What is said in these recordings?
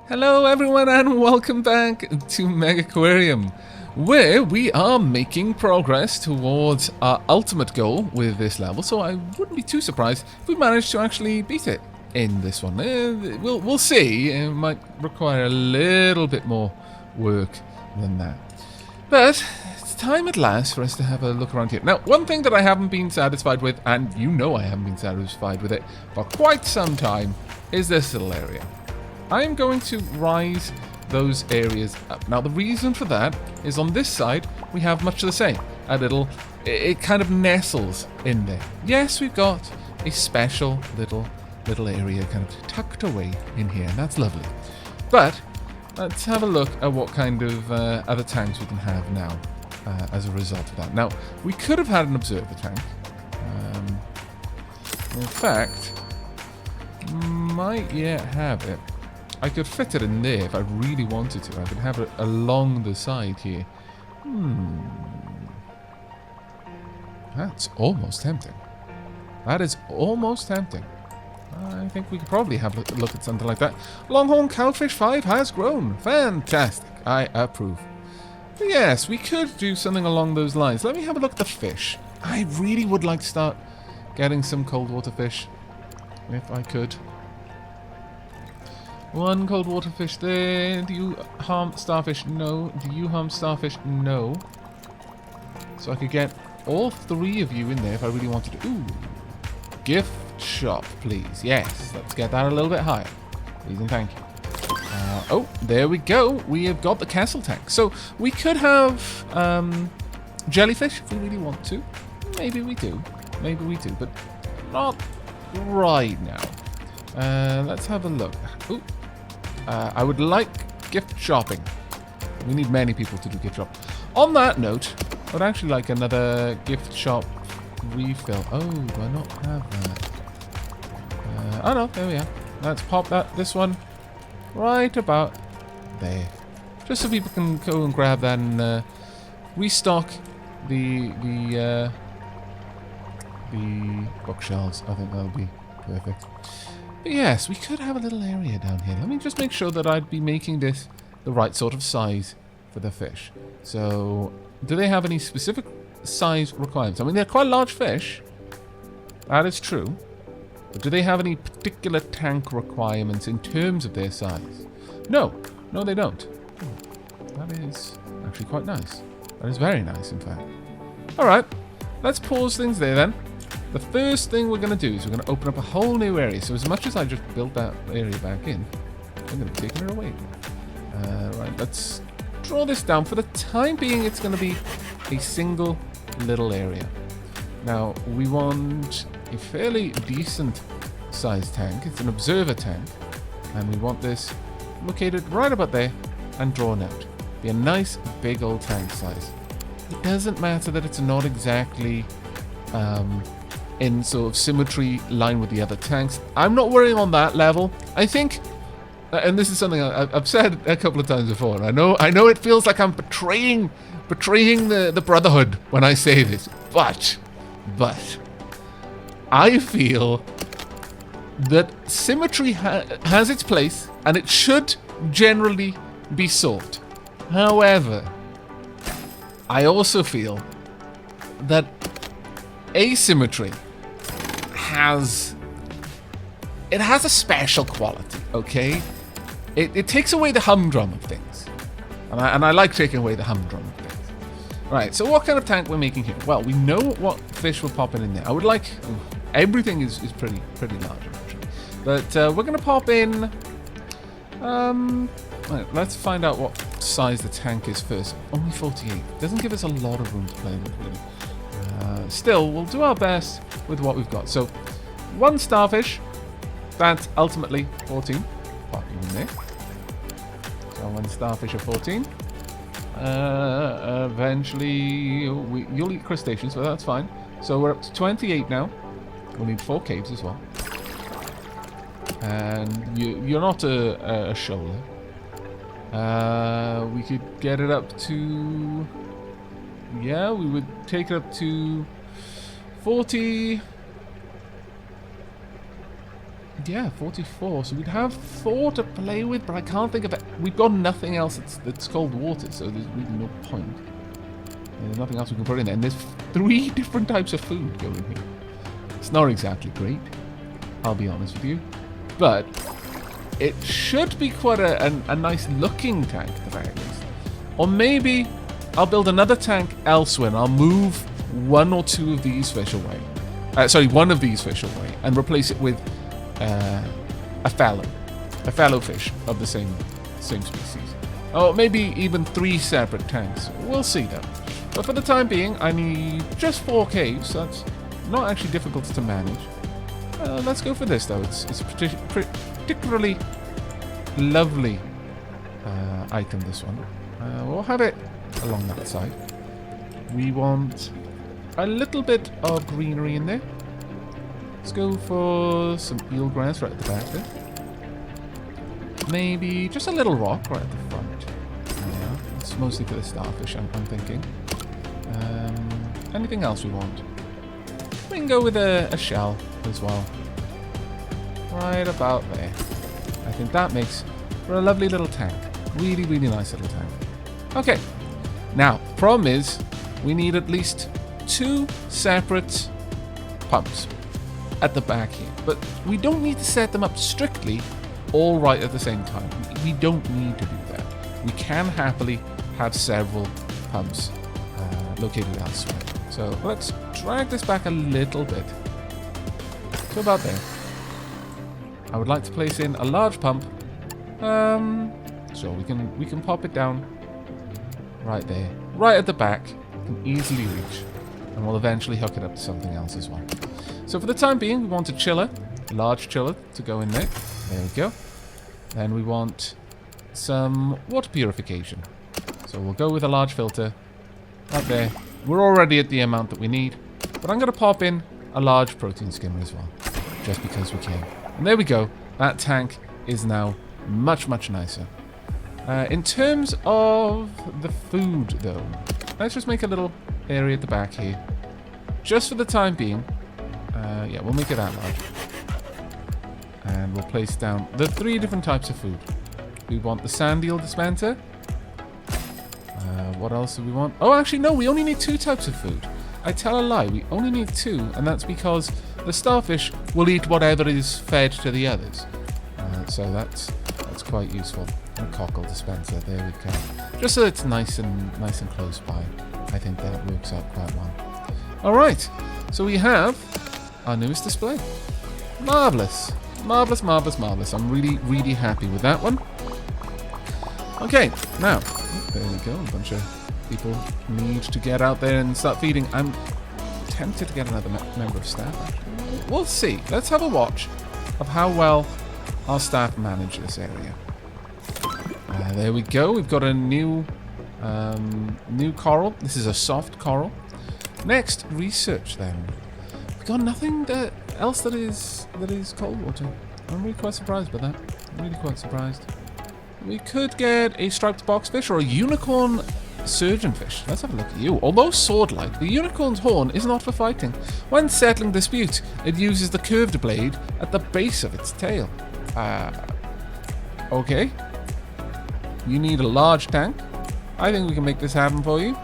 Hello everyone and welcome back to Megaquarium, where we are making progress towards our ultimate goal with this level, so I wouldn't be too surprised if we manage to actually beat it in this one. We'll see. It might require a little bit more work than that. But it's time at last for us to have a look around here. Now, one thing that I haven't been satisfied with, and you know I haven't been satisfied with it for quite some time, is this little area. I'm going to rise those areas up. Now, the reason for that is on this side, we have much of the same. It kind of nestles in there. Yes, we've got a special little area kind of tucked away in here, and that's lovely. But let's have a look at what kind of other tanks we can have now as a result of that. Now, we could have had an observer tank. In fact, might yet have it. I could fit it in there if I really wanted to. I could have it along the side here. That's almost tempting. That is almost tempting. I think we could probably have a look at something like that. Longhorn Cowfish 5 has grown. Fantastic. I approve. But yes, we could do something along those lines. Let me have a look at the fish. I really would like to start getting some cold water fish, if I could. One cold water fish there. Do you harm starfish? No. Do you harm starfish? No. So I could get all three of you in there if I really wanted to. Ooh. Gift shop, please. Yes. Let's get that a little bit higher. Please and thank you. Oh, there we go. We have got the castle tank. So we could have jellyfish if we really want to. Maybe we do. Maybe we do. But not right now. Let's have a look. Ooh. I would like gift shopping. We need many people to do gift shop. On that note, I would actually like another gift shop refill. Oh, do I not have that? Oh no, there we are. Let's pop this one right about there. Just so people can go and grab that and restock the bookshelves. I think that'll be perfect. But yes, we could have a little area down here. Let me just make sure that I'd be making this the right sort of size for the fish. So, do they have any specific size requirements? I mean, they're quite large fish. That is true. But do they have any particular tank requirements in terms of their size? No. No, they don't. That is actually quite nice. That is very nice, in fact. Alright. Let's pause things there, then. The first thing we're going to do is we're going to open up a whole new area. So as much as I just built that area back in, I'm going to be taking it away. Right, let's draw this down. For the time being, it's going to be a single little area. Now, we want a fairly decent sized tank. It's an observer tank. And we want this located right about there and drawn out. Be a nice big old tank size. It doesn't matter that it's not exactly in sort of symmetry line with the other tanks. I'm not worrying on that level. I think, and this is something I've said a couple of times before, and I know it feels like I'm betraying the Brotherhood when I say this, but I feel that symmetry has its place, and it should generally be sought. However, I also feel that asymmetry has a special quality, okay? It takes away the humdrum of things. And I like taking away the humdrum of things. Right, so what kind of tank we're making here? Well, we know what fish we're popping in there. I would like... everything is pretty large, actually. But we're going to pop in... right, let's find out what size the tank is first. Only 48. Doesn't give us a lot of room to play with, really. Still, we'll do our best with what we've got. So, one starfish, that's ultimately 14. Popping in there. So, one starfish of 14. Eventually, you'll eat crustaceans, so that's fine. So, we're up to 28 now. We'll need 4 caves as well. And you're not a shoaler. We could get it up to... yeah, we would take it up to 40... Yeah, 44. So we'd have 4 to play with, but I can't think of it. We've got nothing else that's cold water, so there's really no point. There's nothing else we can put in there. And there's 3 different types of food going here. It's not exactly great, I'll be honest with you. But it should be quite a nice looking tank at the very least. Or maybe I'll build another tank elsewhere and I'll move 1 or 2 of these fish away. One of these fish away and replace it with a fallow fish of the same species. Oh, maybe even 3 separate tanks. We'll see though. But for the time being, I need just 4 caves. So that's not actually difficult to manage. Let's go for this though. It's a particularly lovely item, this one. We'll have it along that side. We want a little bit of greenery in there. Let's go for some eelgrass right at the back there. Maybe just a little rock right at the front. Yeah, it's mostly for the starfish, I'm thinking. Anything else we want? We can go with a shell as well. Right about there. I think that makes for a lovely little tank. Really, really nice little tank. Okay. Now, problem is, we need at least 2 separate pumps at the back here. But we don't need to set them up strictly all right at the same time. We don't need to do that. We can happily have several pumps located elsewhere. So let's drag this back a little bit. So about there. I would like to place in a large pump. So we can pop it down right there, right at the back. Can easily reach, and we'll eventually hook it up to something else as well. So for the time being, we want a large chiller to go in there. There we go. Then we want some water purification. So we'll go with a large filter right there. We're already at the amount that we need, but I'm going to pop in a large protein skimmer as well, just because we can. And there we go. That tank is now much, much nicer. In terms of the food, though, let's just make a little area at the back here. Just for the time being. Yeah, we'll make it that large. And we'll place down the 3 different types of food. We want the sand eel dispenser. What else do we want? Oh, actually, no, we only need 2 types of food. I tell a lie, we only need 2, and that's because the starfish will eat whatever is fed to the others. So that's quite useful. And a cockle dispenser, there we go. Just so it's nice and close by. I think that works out quite well. Alright, so we have our newest display. Marvellous. Marvellous, marvellous, marvellous. I'm really, really happy with that one. Okay, now, there we go. A bunch of people need to get out there and start feeding. I'm tempted to get another member of staff, actually. We'll see. Let's have a watch of how well our staff manage this area. There we go. We've got a new coral. This is a soft coral. Next, research then. We've got nothing else that is cold water. I'm really quite surprised by that. I'm really quite surprised. We could get a striped boxfish or a unicorn surgeonfish. Let's have a look at you. Although sword-like, the unicorn's horn is not for fighting. When settling disputes, it uses the curved blade at the base of its tail. Okay. You need a large tank. I think we can make this happen for you.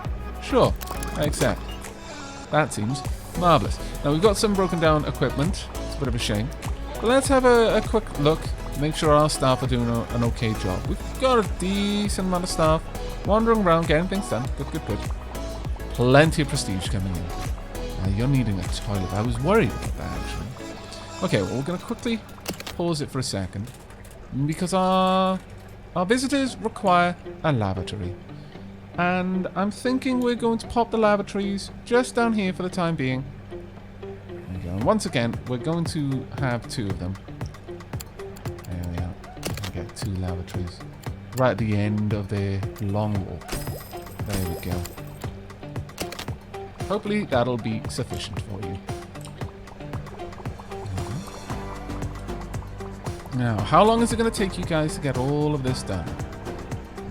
Sure, I accept. That seems marvellous. Now, we've got some broken down equipment. It's a bit of a shame. But let's have a quick look. Make sure our staff are doing an okay job. We've got a decent amount of staff wandering around, getting things done. Good, good, good. Plenty of prestige coming in. Now, you're needing a toilet. I was worried about that, actually. Okay, well, we're going to quickly pause it for a second. Because our visitors require a lavatory. And I'm thinking we're going to pop the lavatories just down here for the time being. There we go. And once again, we're going to have 2 of them. There we are. We get 2 lavatories right at the end of the long walk. There we go. Hopefully that'll be sufficient for you. Now, how long is it going to take you guys to get all of this done?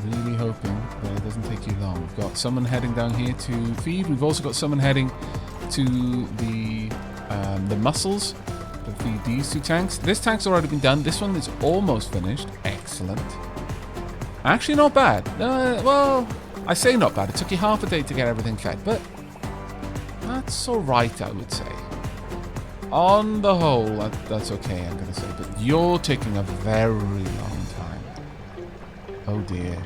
Really hoping that it doesn't take you long. We've got someone heading down here to feed. We've also got someone heading to the mussels. The feed these 2 tanks. This tank's already been done. This one is almost finished. Excellent. Actually, not bad. Well, I say not bad. It took you half a day to get everything fed, but that's alright, I would say. On the whole, that's okay, I'm going to say. But you're taking a very long time. Oh dear.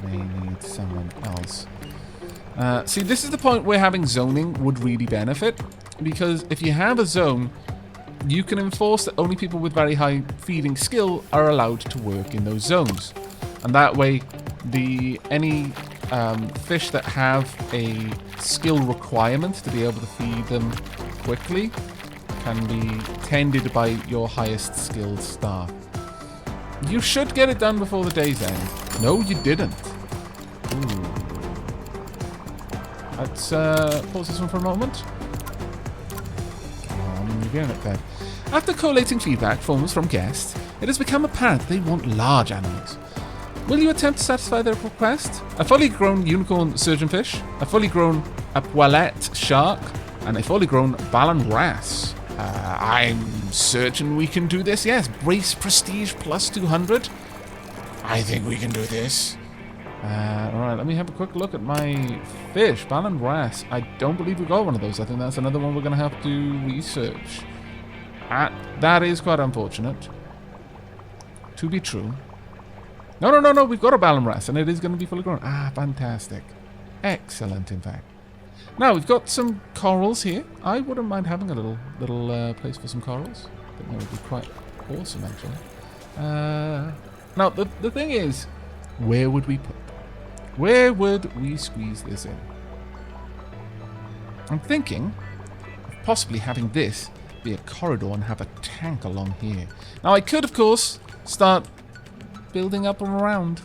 May need someone else. See, this is the point where having zoning would really benefit. Because if you have a zone, you can enforce that only people with very high feeding skill are allowed to work in those zones. And that way, any fish that have a skill requirement to be able to feed them quickly can be tended by your highest skilled staff. You should get it done before the day's end. No, you didn't. Ooh. Let's pause this one for a moment. You're getting it fed. After collating feedback forms from guests, it has become apparent they want large animals. Will you attempt to satisfy their request? A fully grown unicorn surgeonfish, a fully grown apoilette shark, and a fully grown ballon wrasse. I'm certain we can do this, yes. Brace prestige plus 200. I think we can do this. Alright, let me have a quick look at my fish. Ballon wrasse. I don't believe we got one of those. I think that's another one we're going to have to research. That is quite unfortunate. To be true. No, we've got a ballon wrasse, and it is going to be fully grown. Fantastic. Excellent, in fact. Now, we've got some corals here. I wouldn't mind having a little place for some corals. I think that would be quite awesome, actually. Now, the thing is, where would we put them? Where would we squeeze this in? I'm thinking of possibly having this be a corridor and have a tank along here. Now, I could, of course, start building up and around.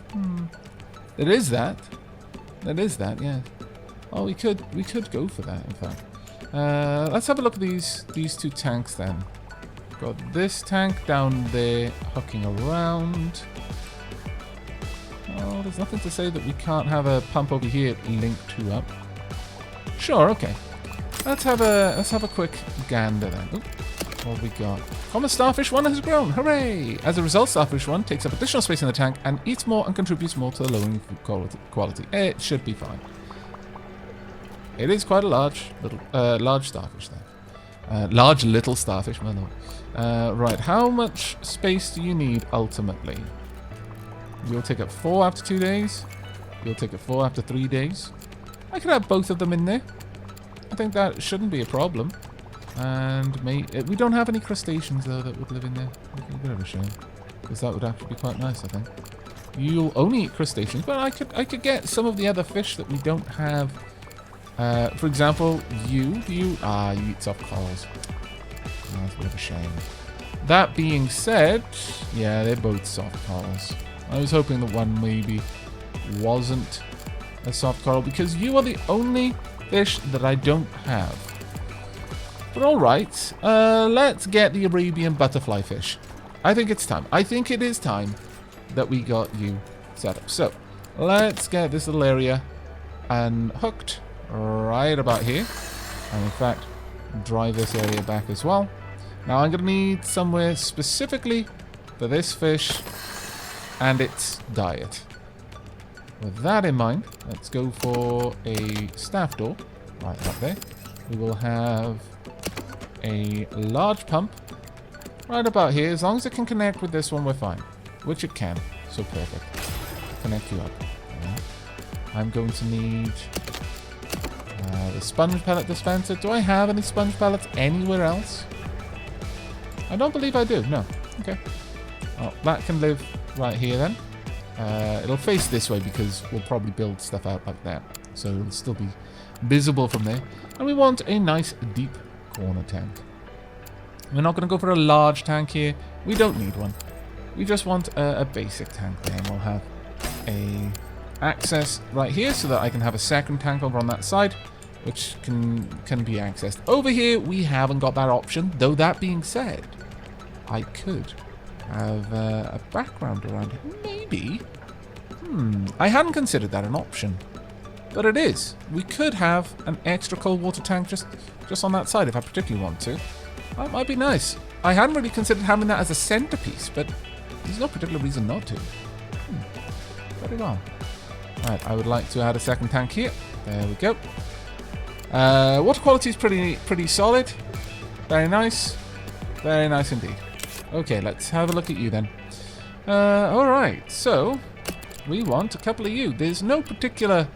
There is that. There is that, yeah. Oh, we could go for that, in fact. Let's have a look at these 2 tanks then. Got this tank down there hooking around. Oh, there's nothing to say that we can't have a pump over here linked to up. Sure, okay. Let's have a quick gander then. Oop, what have we got? Common Starfish 1 has grown. Hooray! As a result, Starfish 1 takes up additional space in the tank and eats more and contributes more to the lowering food quality. It should be fine. It is quite a large starfish there. Large little starfish, my lord. Right, how much space do you need ultimately? You'll take up 4 after 2 days. You'll take up 4 after 3 days. I could have both of them in there. I think that shouldn't be a problem. And we don't have any crustaceans though that would live in there. It's a bit of a shame, because that would actually be quite nice, I think. You'll only eat crustaceans, but I could get some of the other fish that we don't have. For example, you eat soft corals. Oh, that's a bit of a shame. That being said, yeah, they're both soft corals. I was hoping that one maybe wasn't a soft coral, because you are the only fish that I don't have. But alright, let's get the Arabian butterfly fish. I think it's time. I think it is time that we got you set up. So, let's get this little area unhooked right about here. And in fact, drive this area back as well. Now I'm going to need somewhere specifically for this fish and its diet. With that in mind, let's go for a staff door right up there. We will have a large pump right about here. As long as it can connect with this one, we're fine. Which it can. So perfect. Connect you up. Yeah. I'm going to need the sponge pellet dispenser. Do I have any sponge pellets anywhere else? I don't believe I do. No. Okay. Well, that can live right here then. It'll face this way because we'll probably build stuff out like that. So it'll still be visible from there. And we want a nice deep corner tank. We're not going to go for a large tank here. We don't need one. We just want a basic tank there. And we'll have a access right here so that I can have a second tank over on that side, which can be accessed. Over here, we haven't got that option. Though that being said, I could have a background around it. Maybe. I hadn't considered that an option. but it is. We could have an extra cold water tank just on that side if I particularly want to. That might be nice. I hadn't really considered having that as a centerpiece, but there's no particular reason not to. Very well. Right, I would like to add a second tank here. There we go. Water quality is pretty solid. Very nice. Very nice indeed. Okay, let's have a look at you then. Alright, so we want a couple of you. There's no particular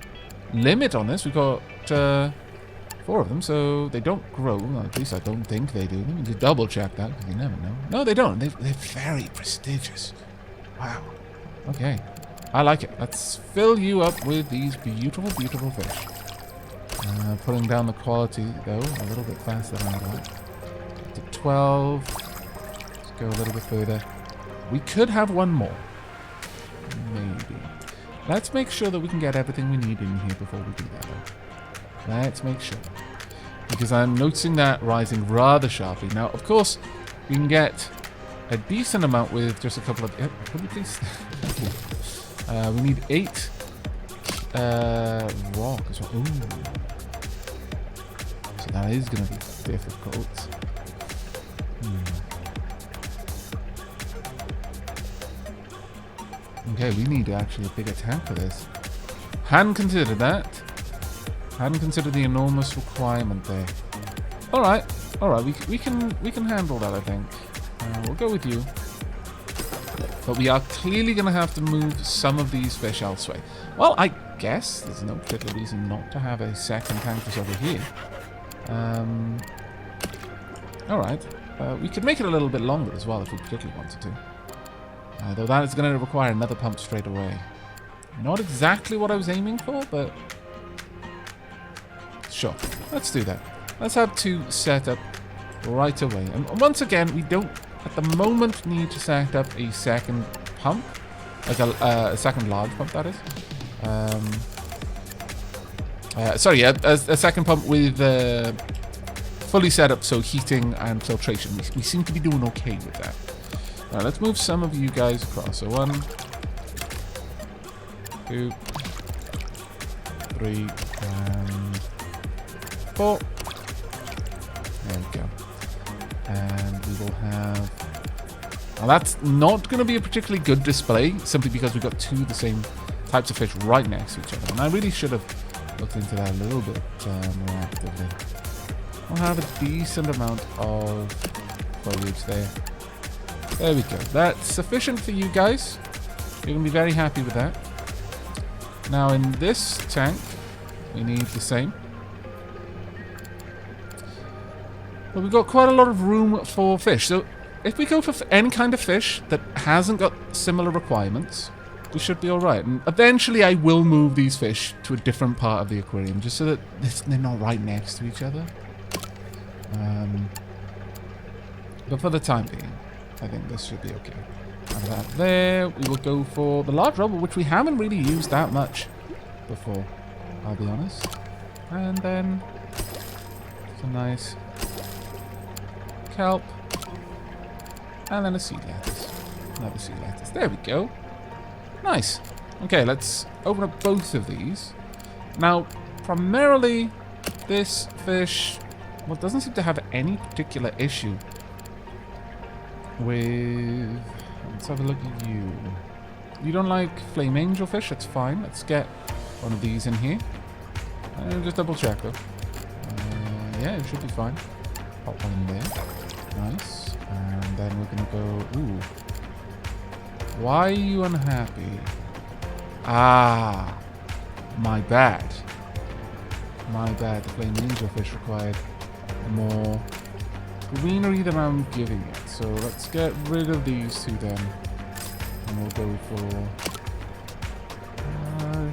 limit on this. We've got 4 of them, so they don't grow. Well, at least I don't think they do. Let me just double check that, because you never know. No, they don't. They're very prestigious. Wow. Okay. I like it. Let's fill you up with these beautiful, beautiful fish. Putting down the quality, though, a little bit faster than I'd like. To 12. Let's go a little bit further. We could have one more. Maybe. Let's make sure that we can get everything we need in here before we do that, though. Let's make sure. Because I'm noticing that rising rather sharply. Now, of course, we can get a decent amount with just a couple of... Could we please... we need 8 rock as well. Ooh. So that is going to be difficult. Okay, we need actually a bigger tank for this. Hadn't considered that. Hadn't considered the enormous requirement there. All right, we can handle that, I think. We'll go with you. But we are clearly going to have to move some of these fish elsewhere. Well, I guess there's no particular reason not to have a second tank just over here. Alright. We could make it a little bit longer as well if we particularly wanted to. Though that is going to require another pump straight away. Not exactly what I was aiming for, but... Sure. Let's do that. Let's have 2 set up right away. And once again, we don't... At the moment, need to set up a second pump, like a second large pump, that is. Sorry, a second pump with fully set up, so heating and filtration. We seem to be doing okay with that. Alright, let's move some of you guys across. So 1, 2, 3, and 4. There we go. And we will have... Now that's not going to be a particularly good display, simply because we've got 2 of the same types of fish right next to each other. And I really should have looked into that a little bit more actively. We'll have a decent amount of foliage there. There we go. That's sufficient for you guys. You're going to be very happy with that. Now in this tank, we need the same. But we've got quite a lot of room for fish. So if we go for any kind of fish that hasn't got similar requirements, we should be alright. And eventually I will move these fish to a different part of the aquarium, just so that they're not right next to each other. But for the time being, I think this should be okay. And that there, we will go for the large rubber, which we haven't really used that much before, I'll be honest. And then some nice kelp, and then a sea lettuce. Another sea lettuce. There we go. Nice. Okay, let's open up both of these. Now, primarily, this fish, well, doesn't seem to have any particular issue with... Let's have a look at you. You don't like flame angelfish? That's fine. Let's get one of these in here. Just double check, though. Yeah, it should be fine. Pop one in there. Nice. And then we're going to go... Ooh. Why are you unhappy? Ah. My bad. My bad. The flame angelfish required more greenery than I'm giving it. So let's get rid of these 2 then. And we'll go for...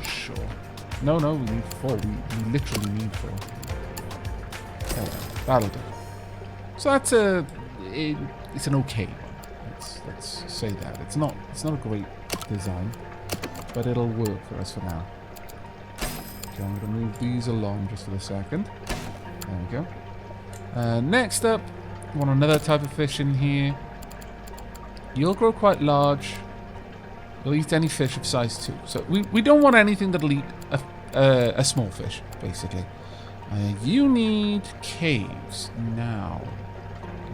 sure. No, we need 4. We literally need 4. There we go. That'll do. So that's it's an okay one. Let's say that. It's not a great design, but it'll work for us for now. Okay, I'm going to move these along just for a second. There we go. Next up, we want another type of fish in here. You'll grow quite large. You'll eat any fish of size 2. So we don't want anything that'll eat a small fish, basically. You need caves. Now,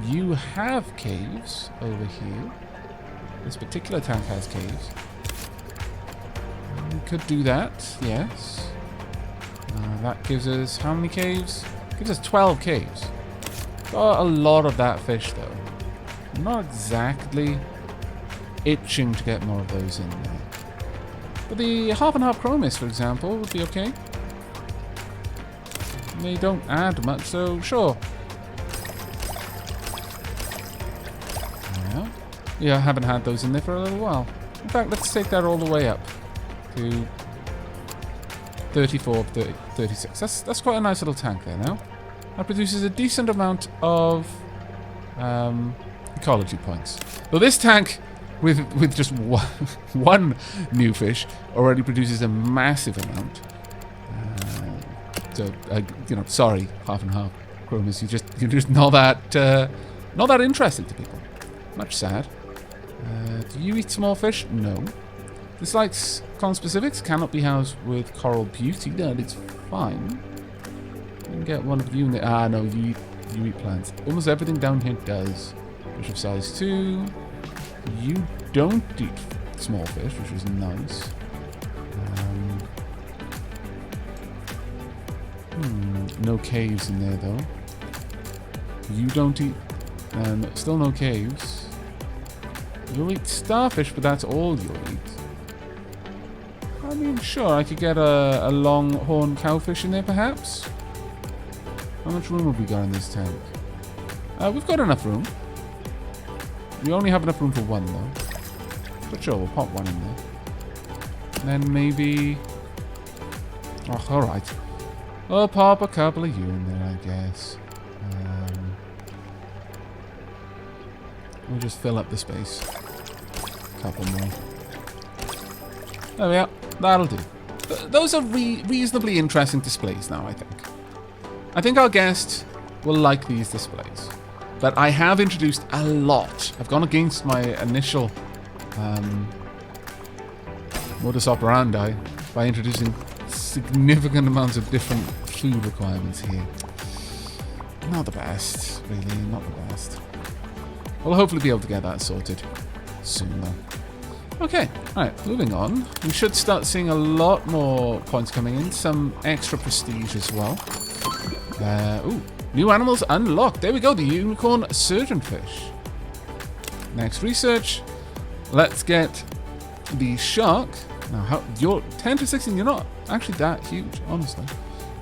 you have caves over here. This particular tank has caves. We could do that, yes. That gives us how many caves? Gives us 12 caves. Got a lot of that fish, though. I'm not exactly itching to get more of those in there. But the half and half chromis, for example, would be okay. They don't add much, so sure. Yeah, I haven't had those in there for a little while. In fact, let's take that all the way up to 34, 30, 36. That's quite a nice little tank there now. That produces a decent amount of ecology points. Though this tank, with just one new fish, already produces a massive amount. Sorry, half and half, Chromis. You're just not that interesting to people. Much sad. Do you eat small fish? No. Dislikes conspecifics, cannot be housed with coral beauty. That is fine. You can get one of you in there. Ah, no, you eat plants. Almost everything down here does. Fish of size 2. You don't eat small fish, which is nice. No caves in there, though. You don't eat... still no caves. You'll eat starfish, but that's all you'll eat. I mean, sure, I could get a longhorn cowfish in there, perhaps? How much room have we got in this tank? We've got enough room. We only have enough room for one, though. But sure, we'll pop one in there. And then maybe... Oh, alright. We'll pop a couple of you in there, I guess. We'll just fill up the space. Couple more. There we are. That'll do. Those are reasonably interesting displays now, I think. I think our guest will like these displays. But I have introduced a lot. I've gone against my initial modus operandi by introducing significant amounts of different food requirements here. Not the best, really, not the best. We'll hopefully be able to get that sorted soon, though. Okay, alright, moving on. We should start seeing a lot more points coming in. Some extra prestige as well. Ooh, new animals unlocked. There we go, the unicorn surgeonfish. Next research. Let's get the shark. Now, you're 10 to 16, you're not actually that huge, honestly.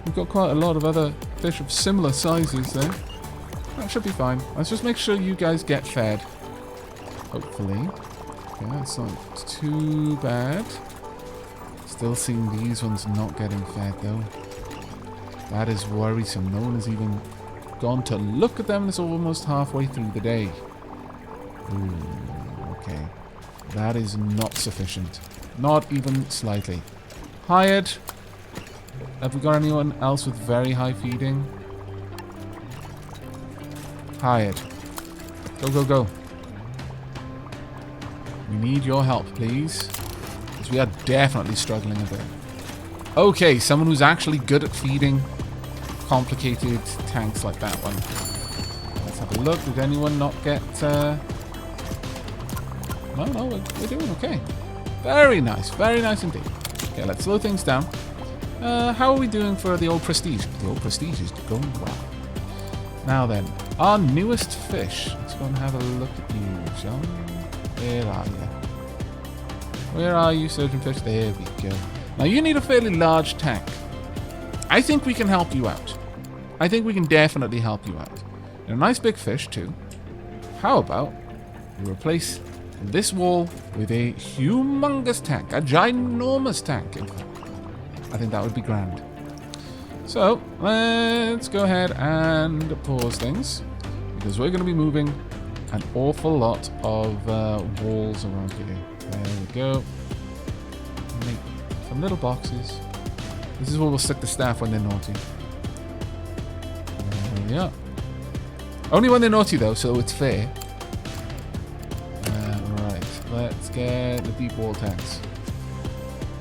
We've got quite a lot of other fish of similar sizes there. That should be fine. Let's just make sure you guys get fed. Hopefully. Okay, that's not too bad. Still seeing these ones not getting fed, though. That is worrisome. No one has even gone to look at them. It's almost halfway through the day. Ooh, okay. That is not sufficient. Not even slightly. Hired. Have we got anyone else with very high feeding? Hired. Go, go, go. We need your help, please. Because we are definitely struggling a bit. Okay, someone who's actually good at feeding complicated tanks like that one. Let's have a look. Did anyone not get... No, we're doing okay. Very nice indeed. Okay, let's slow things down. How are we doing for the old prestige? The old prestige is going well. Now then, our newest fish. Let's go and have a look at you, shall we? Where are you? Where are you, surgeonfish? There we go. Now you need a fairly large tank. I think we can help you out. I think we can definitely help you out. And a nice big fish too. How about we replace this wall with a humongous tank, a ginormous tank, in fact. I think that would be grand. So, let's go ahead and pause things, because we're going to be moving an awful lot of walls around here. There we go. Make some little boxes. This is where we'll stick the staff when they're naughty. There we are. Only when they're naughty, though, so it's fair. Let's get the deep wall tanks.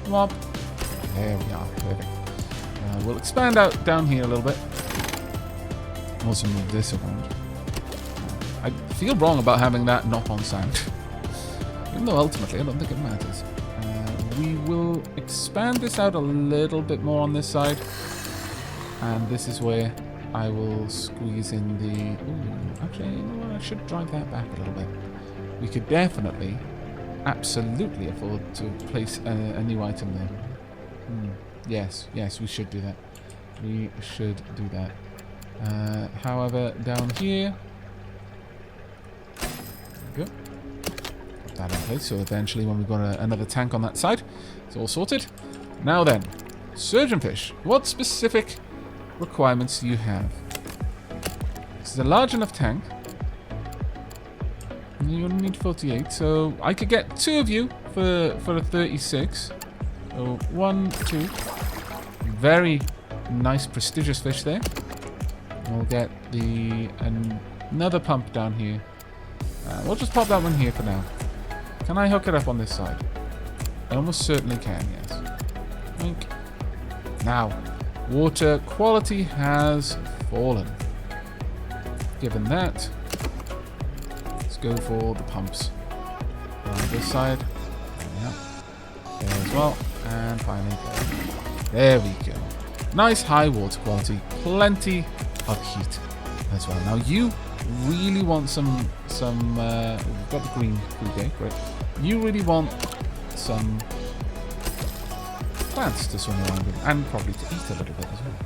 Come on. There we are. Perfect. We'll expand out down here a little bit. Also move this around. I feel wrong about having that not on sand. Even though ultimately I don't think it matters. We will expand this out a little bit more on this side. And this is where I will squeeze in the... Ooh, actually, you know what? I should drive that back a little bit. We could definitely, absolutely afford to place a new item there. Yes, we should do that. We should do that. However, down here... There we go. Put that in place, so eventually when we've got another tank on that side, it's all sorted. Now then, surgeonfish. What specific requirements do you have? This is a large enough tank. You only need 48, so I could get 2 of you for a 36. So 1, 2. Very nice, prestigious fish there. We'll get another pump down here. We'll just pop that one here for now. Can I hook it up on this side? I almost certainly can, yes. Wink. Now, water quality has fallen. Given that, let's go for the pumps. On this side. Yeah. There as well. And finally, there we go. Nice high water quality. Plenty of heat as well. Now you really want some we've got the green food there, great. You really want some plants to swim around with and probably to eat a little bit as well.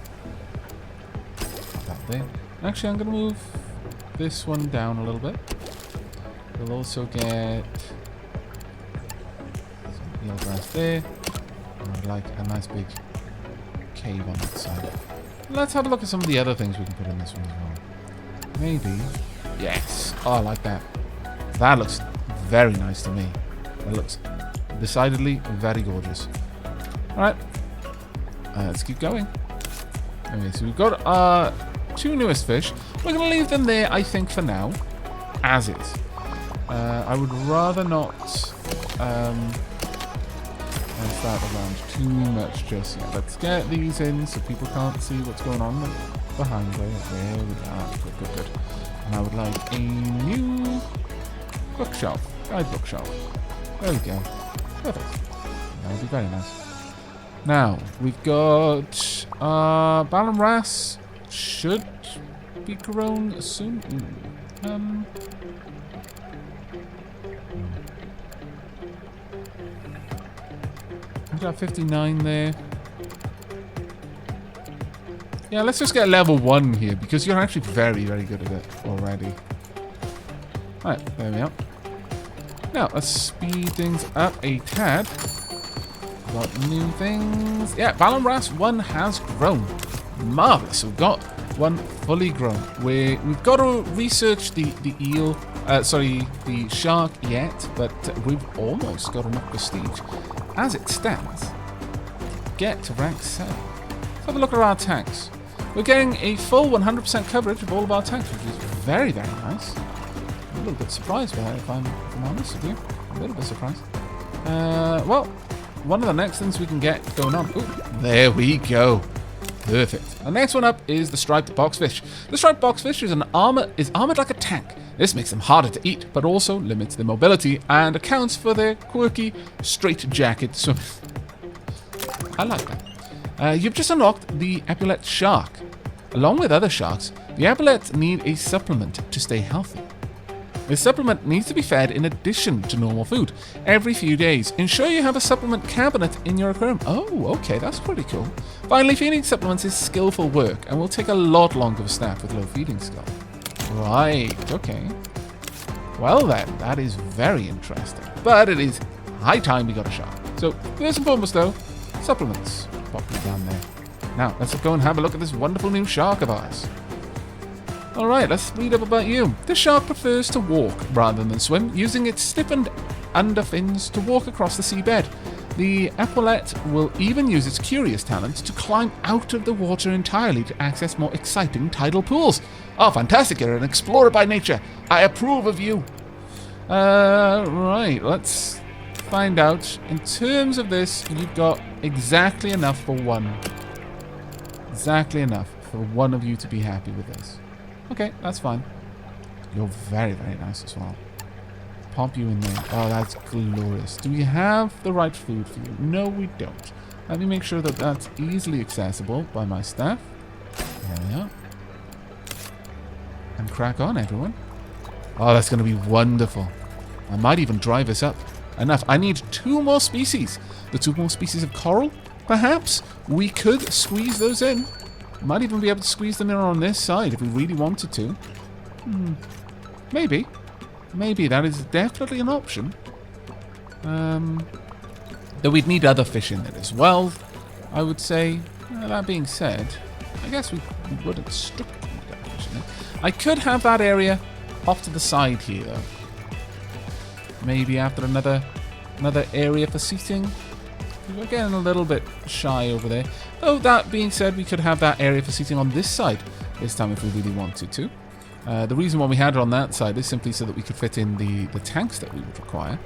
That there. Actually, I'm going to move this one down a little bit. We'll also get some eel grass there. And I'd like a nice big cave on that side. Let's have a look at some of the other things we can put in this one as well. Maybe. Yes. Oh, I like that. That looks very nice to me. That looks decidedly very gorgeous. Alright. Let's keep going. Okay, so we've got our 2 newest fish. We're going to leave them there, I think, for now. As is. I would rather not start around too much just yet. Let's get these in so people can't see what's going on behind there. There we are. Good. And I would like a new bookshelf. Guide bookshelf. There we go. Perfect. That would be very nice. Now, we've got Balam Ras should be grown soon. We've got 59 there. Yeah, let's just get level 1 here because you're actually very, very good at it already. Alright, there we are. Now, let's speed things up a tad. Got new things. Yeah, Balam Ras 1 has grown. Marvelous. We've got one fully grown. We've got to research the shark yet, but we've almost got enough prestige. As it stands, get to rank 7. Let's have a look at our tanks. We're getting a full 100% coverage of all of our tanks, which is very, very nice. I'm a little bit surprised by that, if I'm honest with you. A little bit surprised. Well, one of the next things we can get going on. Ooh, there we go. Perfect. The next one up is the striped boxfish. The striped boxfish is armored like a tank. This makes them harder to eat, but also limits their mobility and accounts for their quirky straight-jacket swim. I like that. You've just unlocked the epaulette shark. Along with other sharks, the epaulettes need a supplement to stay healthy. This supplement needs to be fed in addition to normal food every few days. Ensure you have a supplement cabinet in your aquarium. Oh, okay, that's pretty cool. Finally, feeding supplements is skillful work and will take a lot longer for staff with low feeding skill. Right, okay. Well then, that is very interesting. But it is high time we got a shark. So, first and foremost though, supplements. Pop it down there. Now, let's go and have a look at this wonderful new shark of ours. Alright, let's read up about you. This shark prefers to walk rather than swim, using its stiffened underfins to walk across the seabed. The epaulette will even use its curious talent to climb out of the water entirely to access more exciting tidal pools. Oh, fantastic, you're an explorer by nature. I approve of you. Right, let's find out. In terms of this, you've got exactly enough for 1. Exactly enough for one of you to be happy with this. Okay, that's fine. You're very, very nice as well. Pop you in there. Oh, that's glorious. Do we have the right food for you? No, we don't. Let me make sure that that's easily accessible by my staff. There we are. And crack on, everyone. Oh, that's going to be wonderful. I might even drive us up enough. I need 2 more species. The 2 more species of coral, perhaps? We could squeeze those in. Might even be able to squeeze them in on this side if we really wanted to. Maybe. Maybe. That is definitely an option. Though we'd need other fish in there as well, I would say. That being said, I guess we wouldn't strictly need other fish in there. I could have that area off to the side here, though. Maybe after another area for seating. We're getting a little bit shy over there. Though that being said, we could have that area for seating on this side this time if we really wanted to. The reason why we had it on that side is simply so that we could fit in the tanks that we would require.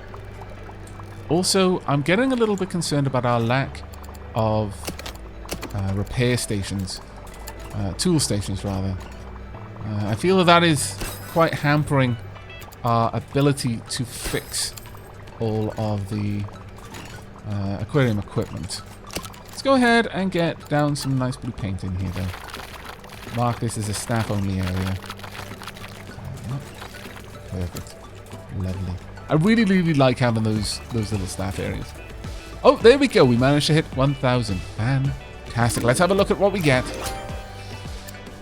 Also, I'm getting a little bit concerned about our lack of repair stations. Tool stations, rather. I feel that is quite hampering our ability to fix all of the aquarium equipment. Let's go ahead and get down some nice blue paint in here, though. Mark this as a staff-only area. Perfect. Lovely. I really, really like having those little staff areas. Oh, there we go. We managed to hit 1,000. Fantastic. Let's have a look at what we get.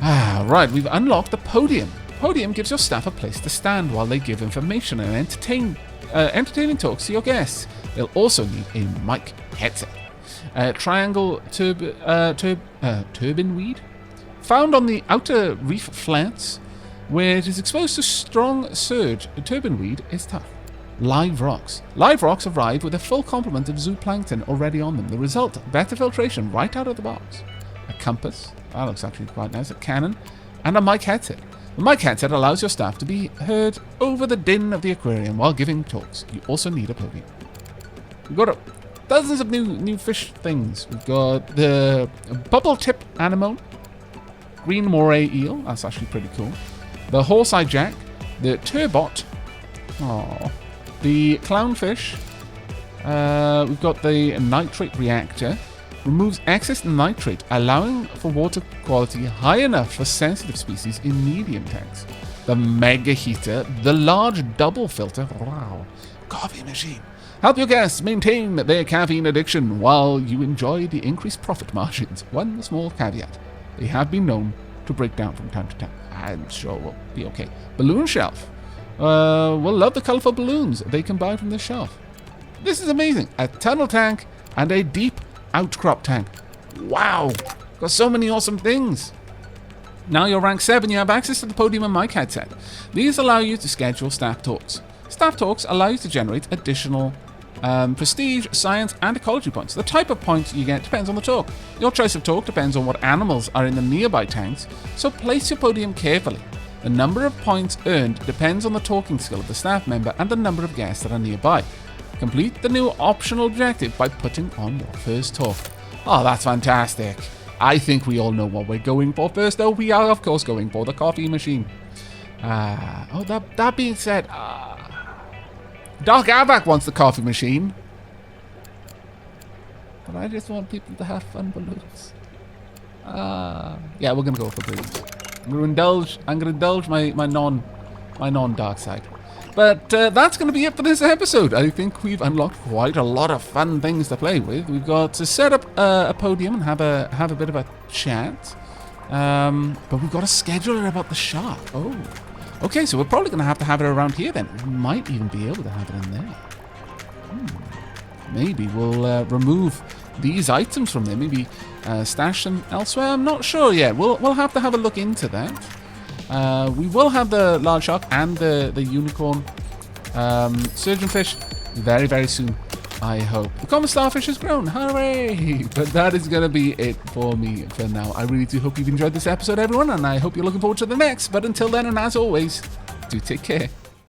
Right. We've unlocked the podium. Podium gives your staff a place to stand while they give information and entertaining talks to your guests. They'll also need a mic headset. Triangle turbine weed, found on the outer reef flats, where it is exposed to strong surge. Turbine weed is tough. Live rocks. Live rocks arrive with a full complement of zooplankton already on them. The result, better filtration right out of the box. A compass. That looks actually quite nice. A cannon. And a mic headset. The mic headset allows your staff to be heard over the din of the aquarium while giving talks. You also need a podium. We've got dozens of new fish things. We've got the bubble tip anemone, green moray eel. That's actually pretty cool. The horse-eye jack, the turbot, the clownfish. We've got the nitrate reactor. Removes excess nitrate, allowing for water quality high enough for sensitive species in medium tanks. The mega heater, the large double filter, wow, coffee machine. Help your guests maintain their caffeine addiction while you enjoy the increased profit margins. One small caveat, they have been known to break down from time to time. I'm sure we'll be okay. Balloon shelf. We'll love the colorful balloons they can buy from the shelf. This is amazing. A tunnel tank and a deep outcrop tank. Wow. Got so many awesome things. Now you're rank 7, you have access to the podium and mic headset. These allow you to schedule staff talks. Staff talks allow you to generate additional prestige, science, and ecology points. The type of points you get depends on the talk. Your choice of talk depends on what animals are in the nearby tanks, so place your podium carefully. The number of points earned depends on the talking skill of the staff member and the number of guests that are nearby. Complete the new optional objective by putting on your first talk. Oh, that's fantastic. I think we all know what we're going for first, though. We are, of course, going for the coffee machine. That being said, Doc Aavak wants the coffee machine. But I just want people to have fun balloons. Yeah, we're gonna go for balloons. I'm gonna indulge my non-dark side. But that's going to be it for this episode. I think we've unlocked quite a lot of fun things to play with. We've got to set up a podium and have a bit of a chat. But we've got to schedule it about the shark. Oh. Okay, so we're probably going to have it around here then. We might even be able to have it in there. Maybe we'll remove these items from there. Maybe stash them elsewhere. I'm not sure yet. We'll have to have a look into that. We will have the large shark and the unicorn surgeonfish very, very soon, I hope. The common starfish has grown. Hooray! But that is going to be it for me for now. I really do hope you've enjoyed this episode, everyone, and I hope you're looking forward to the next. But until then, and as always, do take care.